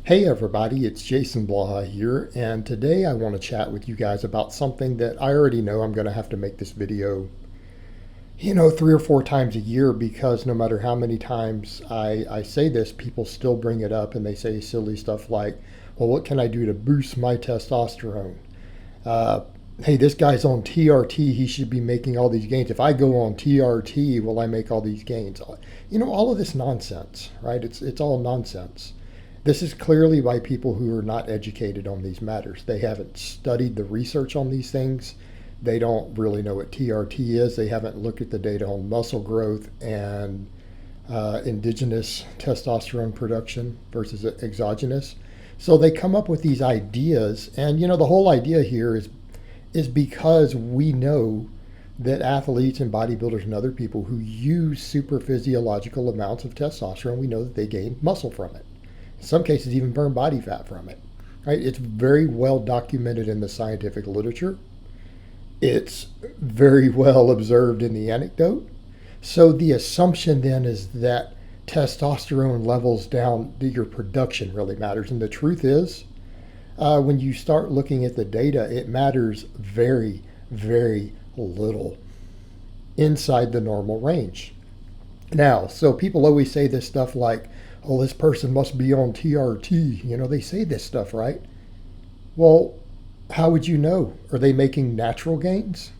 Hey everybody, it's Jason Blaha here, and today I want to chat with you guys about something that I already know I'm going to have to make this video, 3 or 4 times a year because no matter how many times I say this, people still bring it up and they say silly stuff like, well, what can I do to boost my testosterone? Uh, hey, this guy's on TRT, he should be making all these gains. If I go on TRT, will I make all these gains? All of this nonsense, right? It's all nonsense. This is clearly by people who are not educated on these matters. They haven't studied the research on these things. They don't really know what TRT is. They haven't looked at the data on muscle growth and indigenous testosterone production versus exogenous. So they come up with these ideas, and the whole idea here is because we know that athletes and bodybuilders and other people who use super physiological amounts of testosterone, we know that they gain muscle from it. In some cases, even burn body fat from it. Right? It's very well documented in the scientific literature. It's very well observed in the anecdote. So the assumption then is that testosterone levels down, your production really matters. And the truth is, when you start looking at the data, it matters very, very little inside the normal range. Now, so people always say this stuff like, oh, this person must be on TRT. They say this stuff, right? Well, how would you know? Are they making natural gains?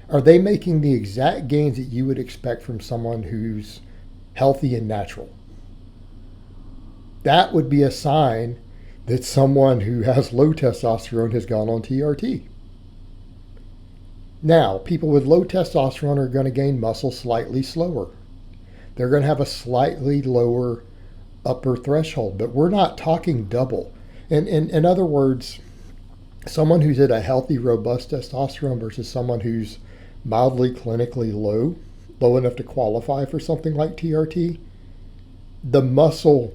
Are they making the exact gains that you would expect from someone who's healthy and natural? That would be a sign that someone who has low testosterone has gone on TRT. Now, people with low testosterone are going to gain muscle slightly slower. They're going to have a slightly lower upper threshold, but we're not talking double. And in other words, someone who's at a healthy, robust testosterone versus someone who's mildly clinically low enough to qualify for something like TRT, the muscle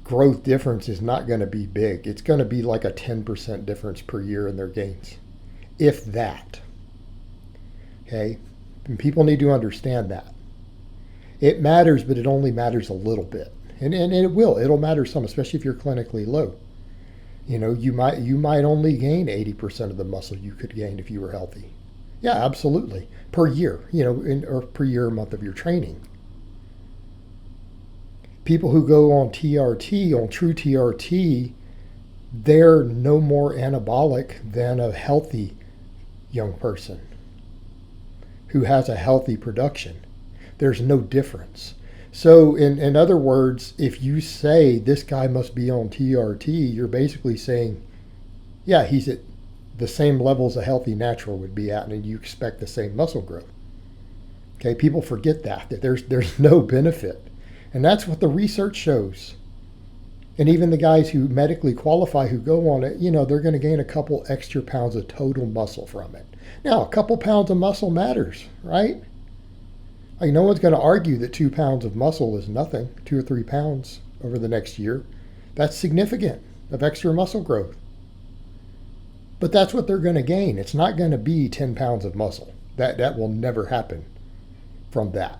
growth difference is not going to be big. It's going to be like a 10% difference per year in their gains, if that. Okay? And people need to understand that. It matters, but it only matters a little bit. And it'll matter some, especially if you're clinically low. You might only gain 80% of the muscle you could gain if you were healthy. Yeah, absolutely. Per year, or per year or month of your training. People who go on TRT, on true TRT, they're no more anabolic than a healthy young person who has a healthy production. There's no difference. So in other words, if you say this guy must be on TRT, you're basically saying, yeah, he's at the same levels a healthy natural would be at, and you expect the same muscle growth. Okay, people forget that there's no benefit. And that's what the research shows. And even the guys who medically qualify who go on it, they're going to gain a couple extra pounds of total muscle from it. Now, a couple pounds of muscle matters, right? Like, no one's going to argue that 2 pounds of muscle is nothing, 2 or 3 pounds over the next year. That's significant of extra muscle growth. But that's what they're going to gain. It's not going to be 10 pounds of muscle. That will never happen from that.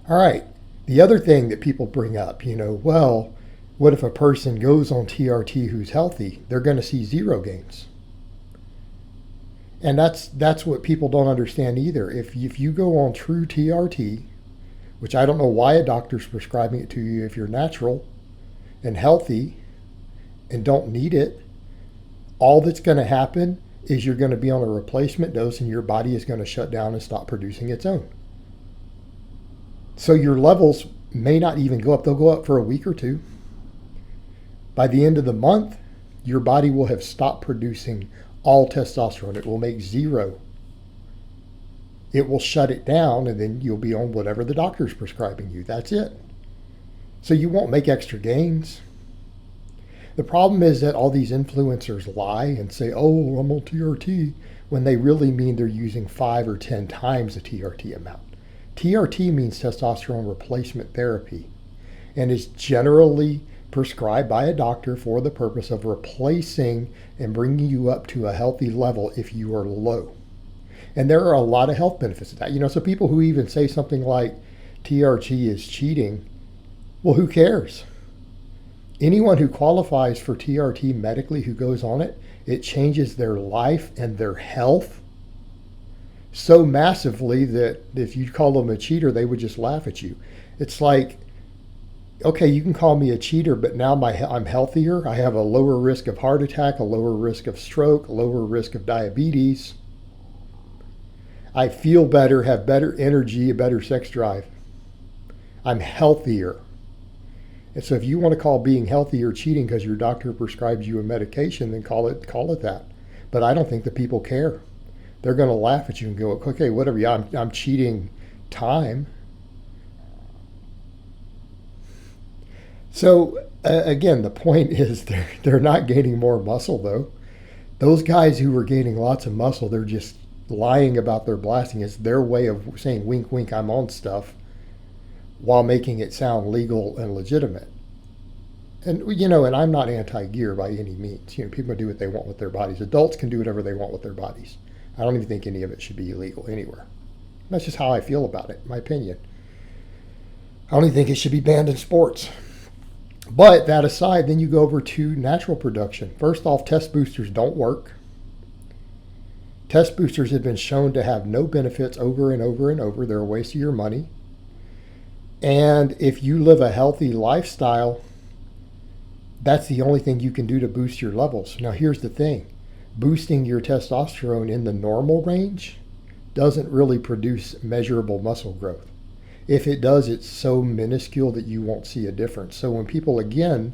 All right. The other thing that people bring up, well, what if a person goes on TRT who's healthy? They're going to see zero gains. And that's what people don't understand either. If you go on true TRT, which I don't know why a doctor's prescribing it to you if you're natural and healthy and don't need it, all that's going to happen is you're going to be on a replacement dose and your body is going to shut down and stop producing its own. So your levels may not even go up. They'll go up for a week or two. By the end of the month, your body will have stopped producing all testosterone. It will make zero. It will shut it down, and then you'll be on whatever the doctor's prescribing you. That's it. So you won't make extra gains. The problem is that all these influencers lie and say, oh, I'm on TRT, when they really mean they're using 5 or 10 times the TRT amount. TRT means testosterone replacement therapy and is generally prescribed by a doctor for the purpose of replacing and bringing you up to a healthy level if you are low. And there are a lot of health benefits to that. So people who even say something like TRT is cheating, well, who cares? Anyone who qualifies for TRT medically who goes on it, it changes their life and their health so massively that if you call them a cheater, they would just laugh at you. It's like, okay, you can call me a cheater, but now I'm healthier. I have a lower risk of heart attack, a lower risk of stroke, a lower risk of diabetes. I feel better, have better energy, a better sex drive. I'm healthier. And so if you want to call being healthier cheating because your doctor prescribes you a medication, then call it that. But I don't think that people care. They're going to laugh at you and go, okay, whatever. Yeah, I'm cheating time. So again, the point is they're not gaining more muscle though. Those guys who are gaining lots of muscle, they're just lying about their blasting. It's their way of saying, wink, wink, I'm on stuff, while making it sound legal and legitimate. And and I'm not anti-gear by any means. People do what they want with their bodies. Adults can do whatever they want with their bodies. I don't even think any of it should be illegal anywhere. That's just how I feel about it, my opinion. I don't even think it should be banned in sports. But that aside, then you go over to natural production. First off, test boosters don't work. Test boosters have been shown to have no benefits over and over and over. They're a waste of your money. And if you live a healthy lifestyle, that's the only thing you can do to boost your levels. Now, here's the thing. Boosting your testosterone in the normal range doesn't really produce measurable muscle growth. If it does, it's so minuscule that you won't see a difference. So when people, again,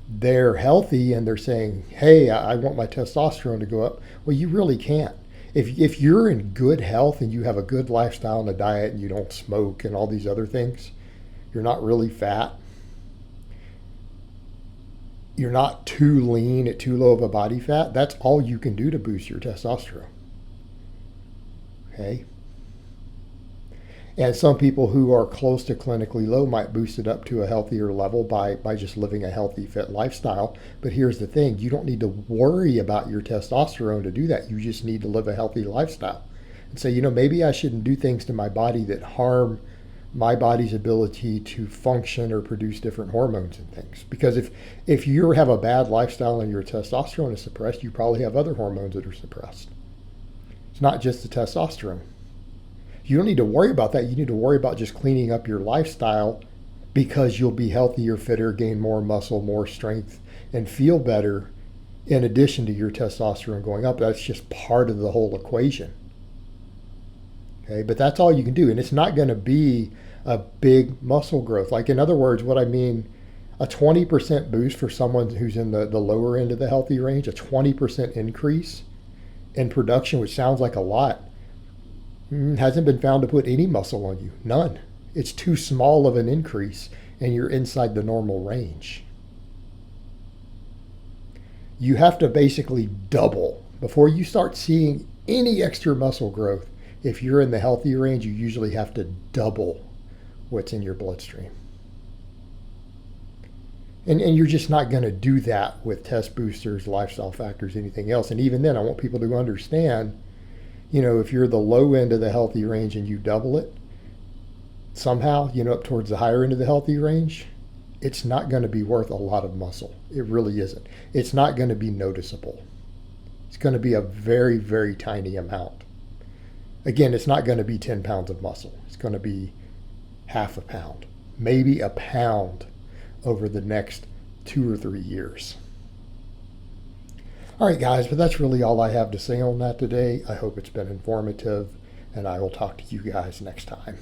they're healthy and they're saying, hey, I want my testosterone to go up, well, you really can't. If you're in good health and you have a good lifestyle and a diet and you don't smoke and all these other things, you're not really fat, you're not too lean at too low of a body fat, that's all you can do to boost your testosterone. Okay? And some people who are close to clinically low might boost it up to a healthier level by just living a healthy, fit lifestyle. But here's the thing. You don't need to worry about your testosterone to do that. You just need to live a healthy lifestyle. And say, maybe I shouldn't do things to my body that harm my body's ability to function or produce different hormones and things. Because if you have a bad lifestyle and your testosterone is suppressed, you probably have other hormones that are suppressed. It's not just the testosterone. You don't need to worry about that. You need to worry about just cleaning up your lifestyle, because you'll be healthier, fitter, gain more muscle, more strength, and feel better in addition to your testosterone going up. That's just part of the whole equation. Okay, but that's all you can do. And it's not going to be a big muscle growth. Like, in other words, what I mean, a 20% boost for someone who's in the lower end of the healthy range, a 20% increase in production, which sounds like a lot, hasn't been found to put any muscle on you. None. It's too small of an increase and you're inside the normal range. You have to basically double before you start seeing any extra muscle growth. If you're in the healthy range, you usually have to double what's in your bloodstream. And you're just not going to do that with test boosters, lifestyle factors, anything else. And even then, I want people to understand, if you're the low end of the healthy range and you double it, somehow, up towards the higher end of the healthy range, it's not going to be worth a lot of muscle. It really isn't. It's not going to be noticeable. It's going to be a very, very tiny amount. Again, it's not going to be 10 pounds of muscle. It's going to be half a pound, maybe a pound over the next 2 or 3 years. All right, guys, but that's really all I have to say on that today. I hope it's been informative, and I will talk to you guys next time.